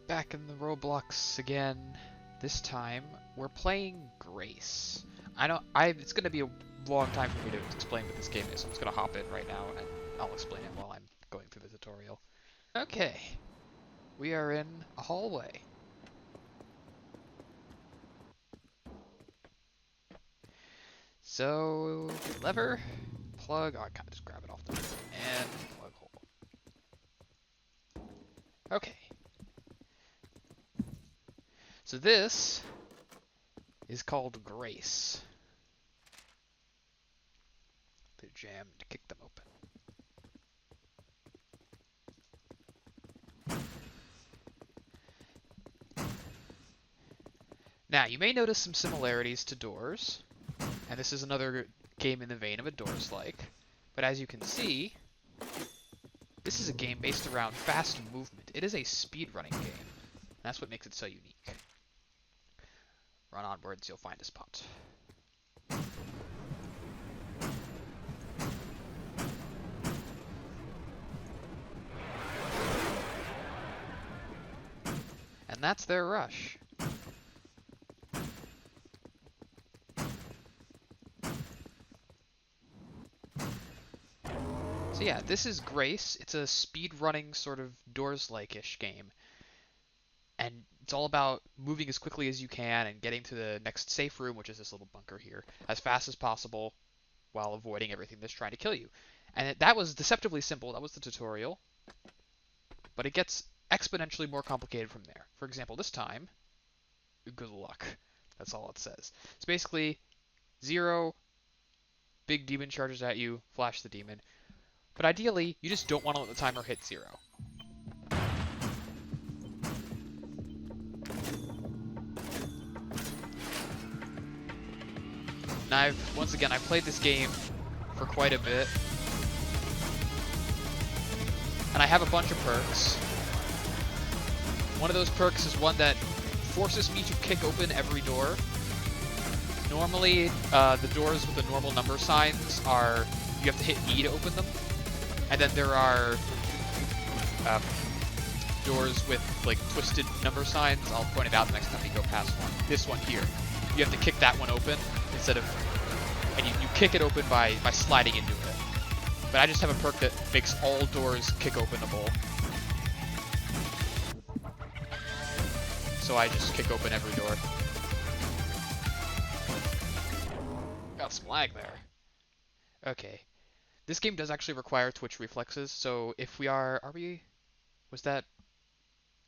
Back in the Roblox again. This time we're playing Grace. It's gonna be a long time for me to explain what this game is, so I'm just gonna hop in right now and I'll explain it while I'm going through the tutorial. Okay. We are in a hallway. So lever, plug, I kinda just grab it off the and plug hole. Okay. So this is called Grace. The jam to kick them open. Now, you may notice some similarities to Doors, and this is another game in the vein of a Doors-like, but as you can see, this is a game based around fast movement. It is a speedrunning game. That's what makes it so unique. Run onwards, you'll find a spot. And that's their rush. So yeah, this is Grace. It's a speedrunning sort of Doors-like-ish game. And it's all about moving as quickly as you can and getting to the next safe room, which is this little bunker here, as fast as possible while avoiding everything that's trying to kill you. And that was deceptively simple. That was the tutorial. But it gets exponentially more complicated from there. For example, this time, good luck. That's all it says. It's basically 0, big demon charges at you, flash the demon. But ideally, you just don't want to let the timer hit 0. And once again, I've played this game for quite a bit. And I have a bunch of perks. One of those perks is one that forces me to kick open every door. Normally, the doors with the normal number signs are, you have to hit E to open them. And then there are doors with like twisted number signs. I'll point it out the next time we go past one. This one here. You have to kick that one open instead of, and you kick it open by sliding into it. But I just have a perk that makes all doors kick openable. So I just kick open every door. Got some lag there. Okay. This game does actually require twitch reflexes, so if we are we, was that,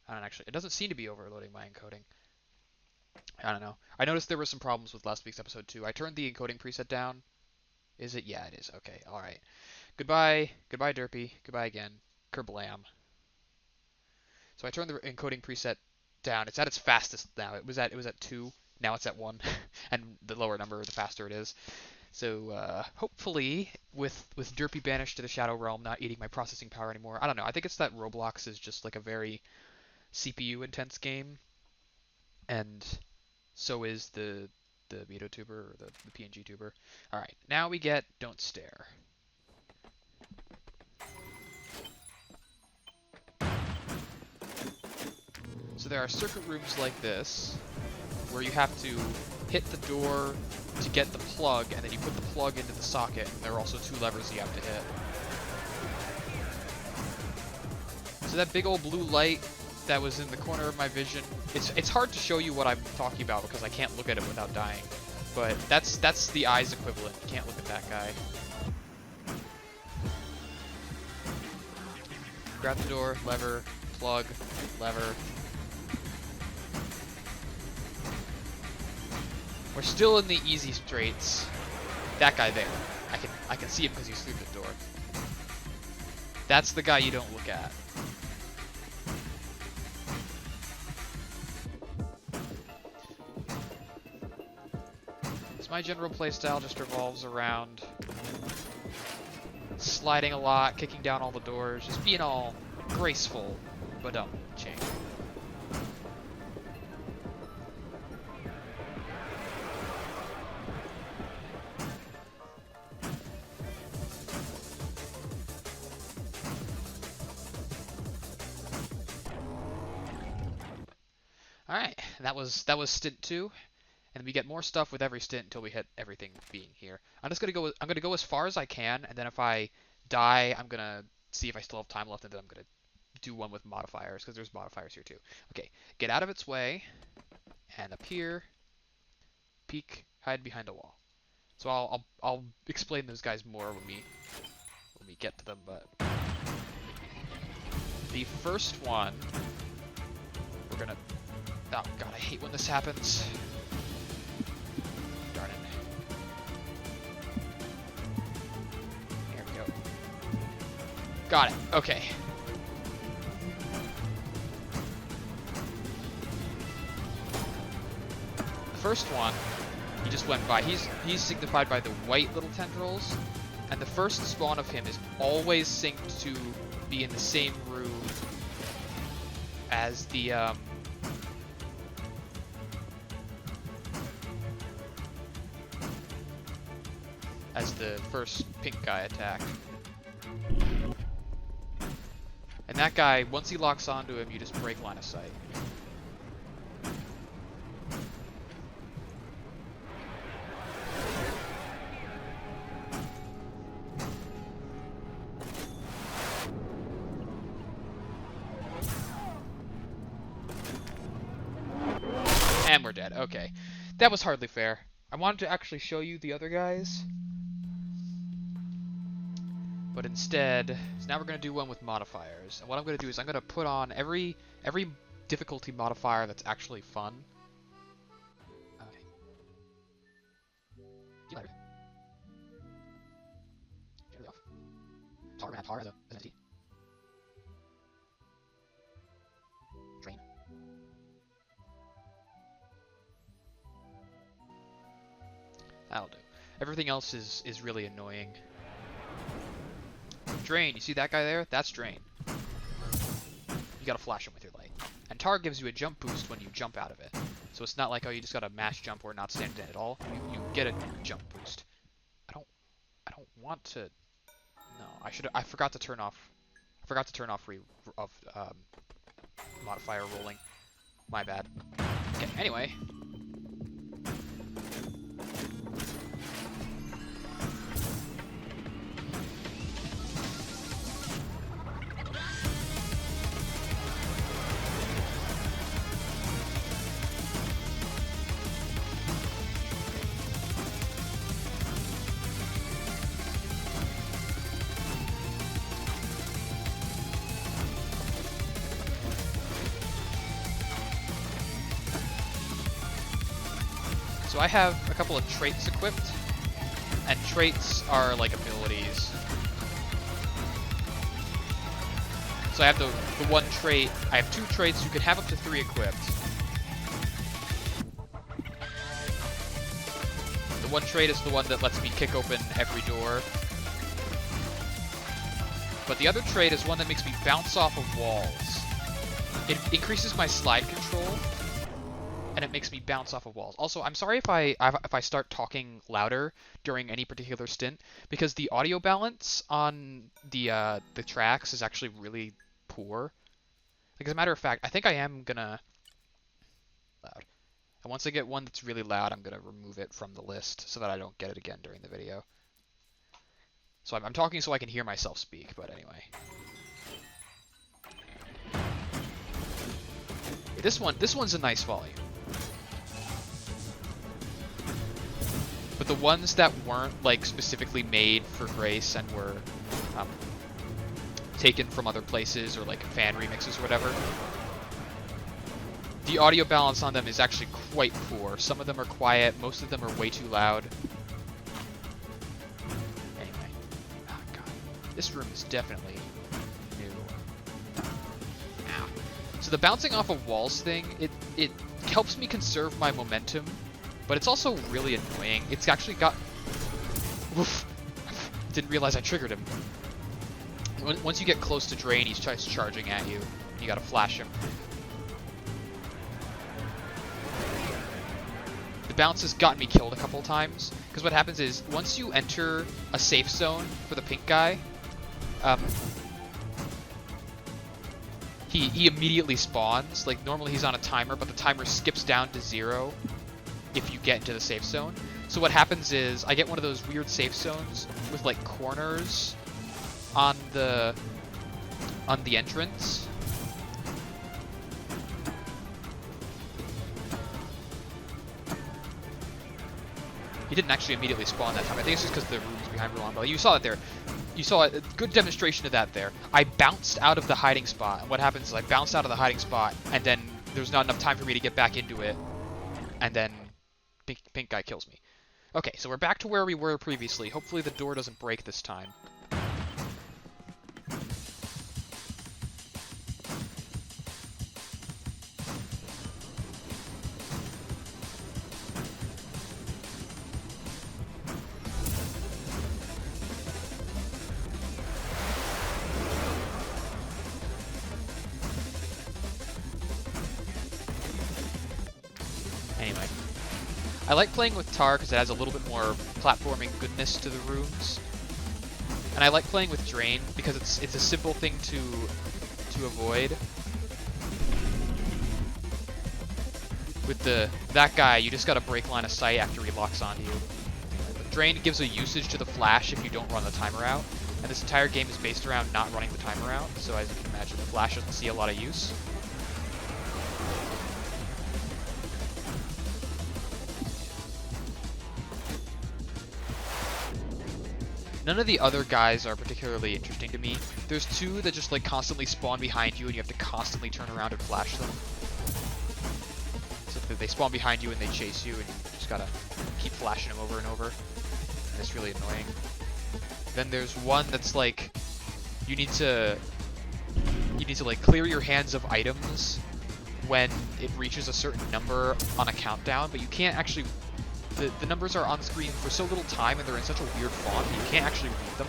I don't know, actually, it doesn't seem to be overloading my encoding. I don't know. I noticed there were some problems with last week's episode too. I turned the encoding preset down. Is it? Yeah, it is. Okay, alright. Goodbye. Goodbye, Derpy. Goodbye again. Kerblam. So I turned the encoding preset down. It's at its fastest now. It was at 2. Now it's at 1. And the lower number, the faster it is. So hopefully, with Derpy banished to the Shadow Realm not eating my processing power anymore, I don't know. I think it's that Roblox is just like a very CPU intense game, and so is the Mito tuber or the PNG tuber. All right, now we get Don't Stare. So there are circuit rooms like this where you have to hit the door to get the plug, and then you put the plug into the socket, and there are also 2 levers you have to hit. So that big old blue light that was in the corner of my vision, it's hard to show you what I'm talking about because I can't look at it without dying. But that's the eyes equivalent. You can't look at that guy. Grab the door, lever, plug, lever. We're still in the easy straights. That guy there, I can see him because he's through the door. That's the guy you don't look at. So my general playstyle just revolves around sliding a lot, kicking down all the doors, just being all graceful, but ching. Alright, that was stint 2. And we get more stuff with every stint until we hit everything being here. I'm gonna go as far as I can, and then if I die, I'm gonna see if I still have time left, and then I'm gonna do one with modifiers, because there's modifiers here too. Okay, get out of its way, and up here, peek, hide behind a wall. So I'll explain those guys more when we get to them, but the first one we're gonna. Oh god, I hate when this happens. Darn it. There we go. Got it. Okay. The first one, he just went by. He's signified by the white little tendrils, and the first spawn of him is always synced to be in the same room as the first pink guy attack. And that guy, once he locks onto him, you just break line of sight. And we're dead. Okay. That was hardly fair. I wanted to actually show you the other guys. But instead, so now we're going to do one with modifiers. And what I'm going to do is I'm going to put on every difficulty modifier that's actually fun. Okay. Turn it off. Tar as an entity. Drain. That'll do. Everything else is really annoying. Drain, you see that guy there? That's Drain. You gotta flash him with your light. And Tar gives you a jump boost when you jump out of it. So it's not like, oh, you just gotta mash jump or not stand in at all. You get a jump boost. I don't want to. No, I forgot to turn off. I forgot to turn off modifier rolling. My bad. Okay. Anyway. So I have a couple of traits equipped, and traits are like abilities. So I have the one trait. I have 2 traits. You can have up to 3 equipped. The one trait is the one that lets me kick open every door. But the other trait is one that makes me bounce off of walls. It increases my slide control, and it makes me bounce off of walls. Also, I'm sorry if I start talking louder during any particular stint, because the audio balance on the tracks is actually really poor. Like, as a matter of fact, I think I am gonna loud. And once I get one that's really loud, I'm gonna remove it from the list so that I don't get it again during the video. So I'm talking so I can hear myself speak, but anyway. This one's a nice volume. But the ones that weren't like specifically made for Grace and were taken from other places or like fan remixes or whatever, the audio balance on them is actually quite poor. Some of them are quiet, most of them are way too loud. Anyway, oh god, this room is definitely new. Ow. So the bouncing off of walls thing, it helps me conserve my momentum, but it's also really annoying. It's actually got... Oof. Didn't realize I triggered him. Once you get close to Drain, he starts charging at you. You gotta flash him. The bounce has gotten me killed a couple times, because what happens is, once you enter a safe zone for the pink guy, he immediately spawns. Like, normally he's on a timer, but the timer skips down to 0 if you get into the safe zone. So what happens is I get one of those weird safe zones with like corners on the entrance. He didn't actually immediately spawn that time. I think it's just because the room's behind Roland. But you saw it there. You saw a good demonstration of that there. I bounced out of the hiding spot. And what happens is I bounced out of the hiding spot, and then there's not enough time for me to get back into it. And then pink guy kills me. Okay, so we're back to where we were previously. Hopefully the door doesn't break this time. Anyway. I like playing with Tar because it adds a little bit more platforming goodness to the rooms. And I like playing with Drain because it's a simple thing to avoid. With that guy, you just gotta break line of sight after he locks onto you. Drain gives a usage to the flash if you don't run the timer out. And this entire game is based around not running the timer out, so as you can imagine, the flash doesn't see a lot of use. None of the other guys are particularly interesting to me. There's two that just like constantly spawn behind you and you have to constantly turn around and flash them. So they spawn behind you and they chase you and you just gotta keep flashing them over and over. And it's really annoying. Then there's one that's like, you need to like clear your hands of items when it reaches a certain number on a countdown, but you can't actually. The numbers are on screen for so little time and they're in such a weird font that you can't actually read them.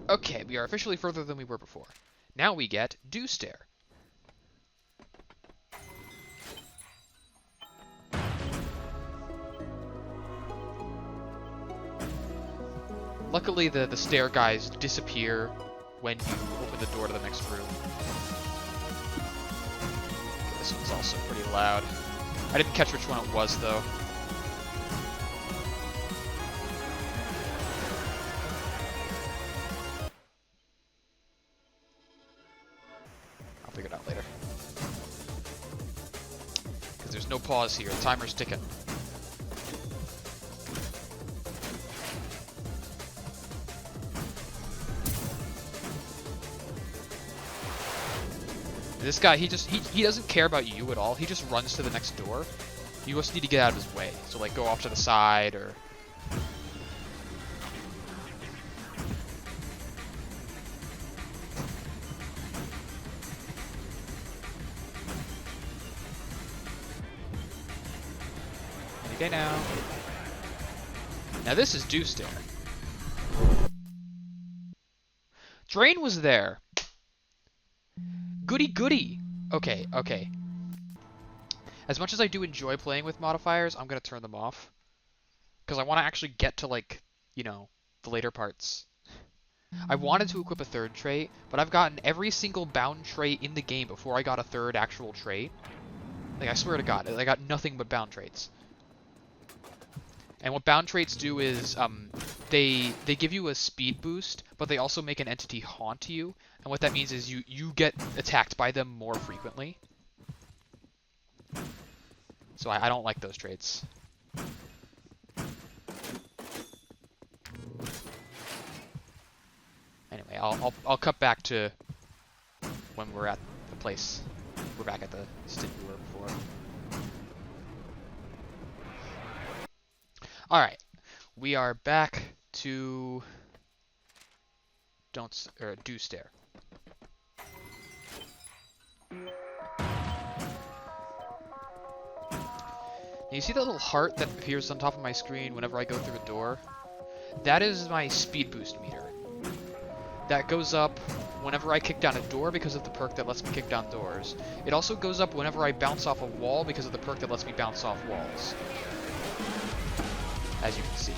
Okay, we are officially further than we were before. Now we get Do Stare. Luckily, the stair guys disappear when you open the door to the next room. Okay, this one's also pretty loud. I didn't catch which one it was, though. I'll figure it out later. Because there's no pause here. The timer's ticking. This guy, he doesn't care about you at all. He just runs to the next door. You just need to get out of his way. So like go off to the side or... Okay now. Now this is Do Stare. Drain was there. Goody goody! Okay, okay. As much as I do enjoy playing with modifiers, I'm gonna turn them off. Because I want to actually get to, like, you know, the later parts. I wanted to equip a third trait, but I've gotten every single bound trait in the game before I got a third actual trait. Like, I swear to God, I got nothing but bound traits. And what bound traits do is, they give you a speed boost, but they also make an entity haunt you. And what that means is you get attacked by them more frequently. So I don't like those traits. Anyway, I'll cut back to when we're at the place. We're back at the stint we were before. Alright. We are back to Do Stare. Now you see that little heart that appears on top of my screen whenever I go through a door? That is my speed boost meter. That goes up whenever I kick down a door because of the perk that lets me kick down doors. It also goes up whenever I bounce off a wall because of the perk that lets me bounce off walls. as you can see.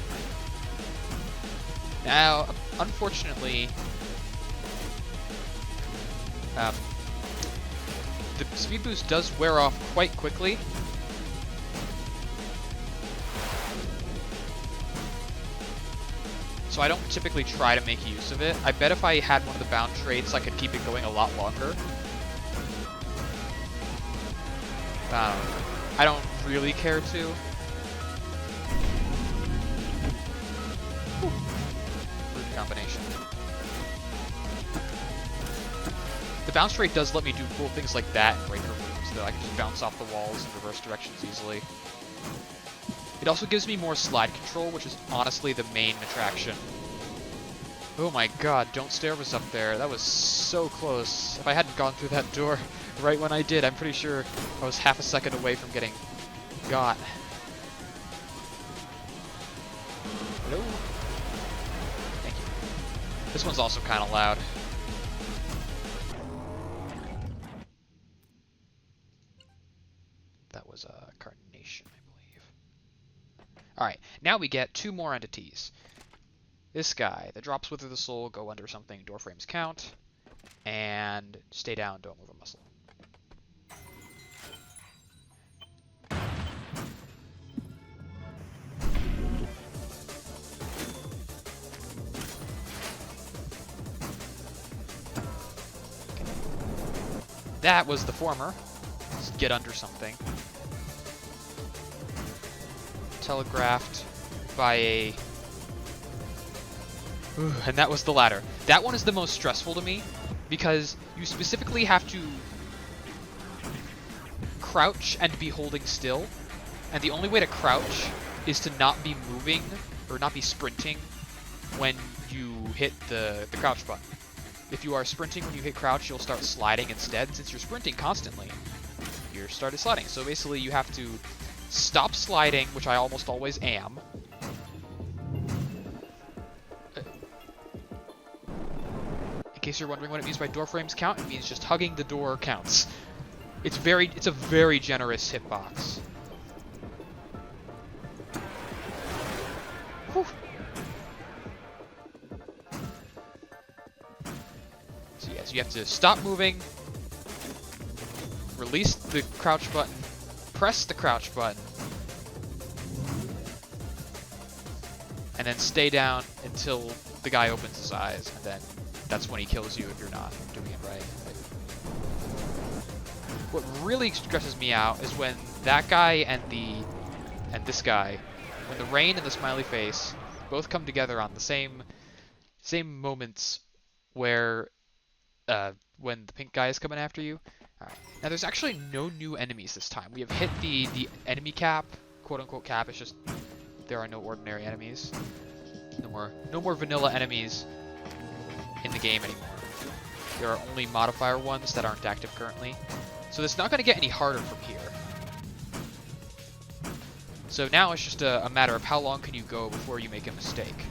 Now, unfortunately, the speed boost does wear off quite quickly. So I don't typically try to make use of it. I bet if I had one of the bound traits, I could keep it going a lot longer. I don't really care to. Rude combination. The bounce rate does let me do cool things like that in breaker rooms, though I can just bounce off the walls in reverse directions easily. It also gives me more slide control, which is honestly the main attraction. Oh my god, Don't Stare was up there. That was so close. If I hadn't gone through that door right when I did, I'm pretty sure I was half a second away from getting got. Hello? Thank you. This one's also kind of loud. That was a carnation, I believe. Alright, now we get two more entities. This guy, the drops wither the soul, go under something, door frames count, and stay down, don't move a muscle. That was the former. Let's get under something. Telegraphed by a... and that was the latter. That one is the most stressful to me, because you specifically have to crouch and be holding still, and the only way to crouch is to not be moving, or not be sprinting, when you hit the crouch button. If you are sprinting when you hit crouch, you'll start sliding instead. Since you're sprinting constantly, you're started sliding. So basically you have to stop sliding, which I almost always am. In case you're wondering what it means by door frames count, it means just hugging the door counts. It's a very generous hitbox. Whew. So yes, you have to stop moving, release the crouch button, press the crouch button, and then stay down until the guy opens his eyes, and then that's when he kills you if you're not doing it right. What really stresses me out is when that guy and this guy, when the rain and the smiley face both come together on the same moments where when the pink guy is coming after you. Alright. Now there's actually no new enemies this time. We have hit the enemy cap, quote unquote cap. It's just there are no ordinary enemies. No more vanilla enemies in the game anymore. There are only modifier ones that aren't active currently. So it's not going to get any harder from here. So now it's just a matter of how long can you go before you make a mistake.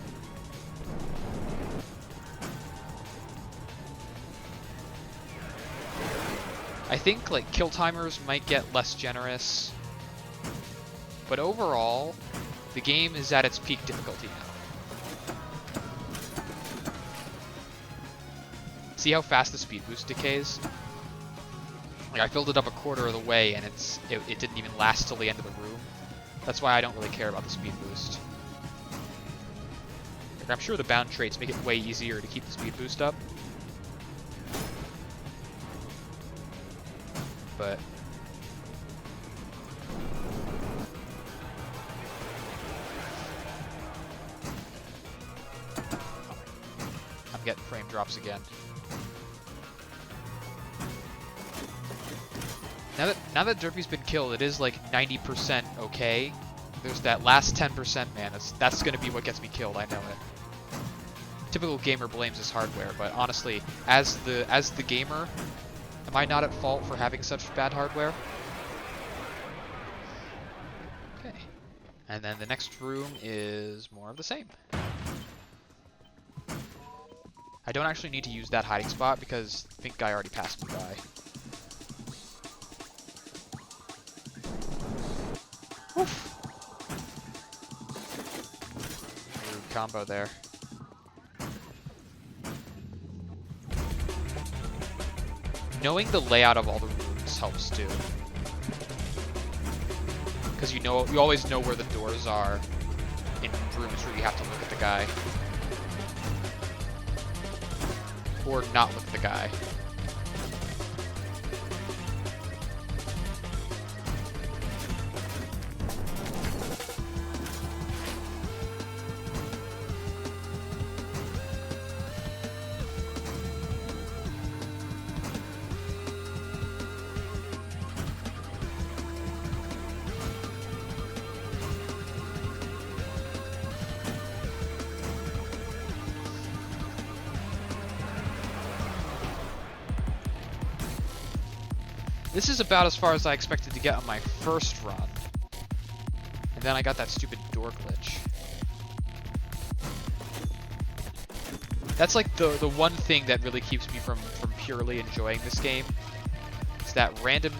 I think like kill timers might get less generous, but overall, the game is at its peak difficulty now. See how fast the speed boost decays? Like I filled it up a quarter of the way and it didn't even last till the end of the room. That's why I don't really care about the speed boost. Like, I'm sure the bound traits make it way easier to keep the speed boost up. But I'm getting frame drops again. Now that Derpy's been killed, it is like 90% okay. There's that last 10%, man. That's gonna be what gets me killed. I know it. Typical gamer blames his hardware, but honestly, as the gamer, am I not at fault for having such bad hardware? Okay. And then the next room is more of the same. I don't actually need to use that hiding spot because the pink guy already passed me by. Oof. combo there. Knowing the layout of all the rooms helps too. Because you always know where the doors are in rooms where you have to look at the guy. Or not look at the guy. This is about as far as I expected to get on my first run. And then I got that stupid door glitch. That's like the one thing that really keeps me from purely enjoying this game. It's that random...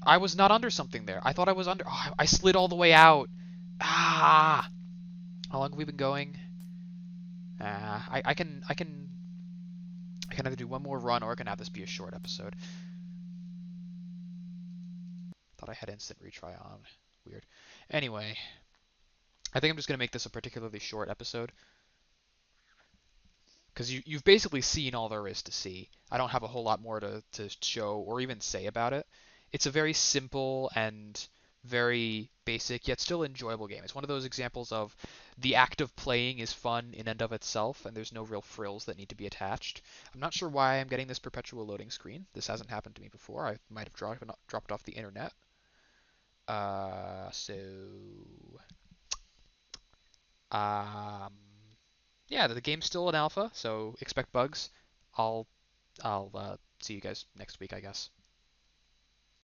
I was not under something there. I thought I was under... Oh, I slid all the way out. Ah! How long have we been going? I can either do one more run or I can have this be a short episode. Thought I had instant retry on. Weird. Anyway, I think I'm just going to make this a particularly short episode. Because you've basically seen all there is to see. I don't have a whole lot more to show or even say about it. It's a very simple and very basic yet still enjoyable game. It's one of those examples of the act of playing is fun in and of itself, and there's no real frills that need to be attached. I'm not sure why I'm getting this perpetual loading screen. This hasn't happened to me before. I might have dropped off the internet. So um, yeah, the game's still in alpha, so expect bugs. I'll see you guys next week, I guess.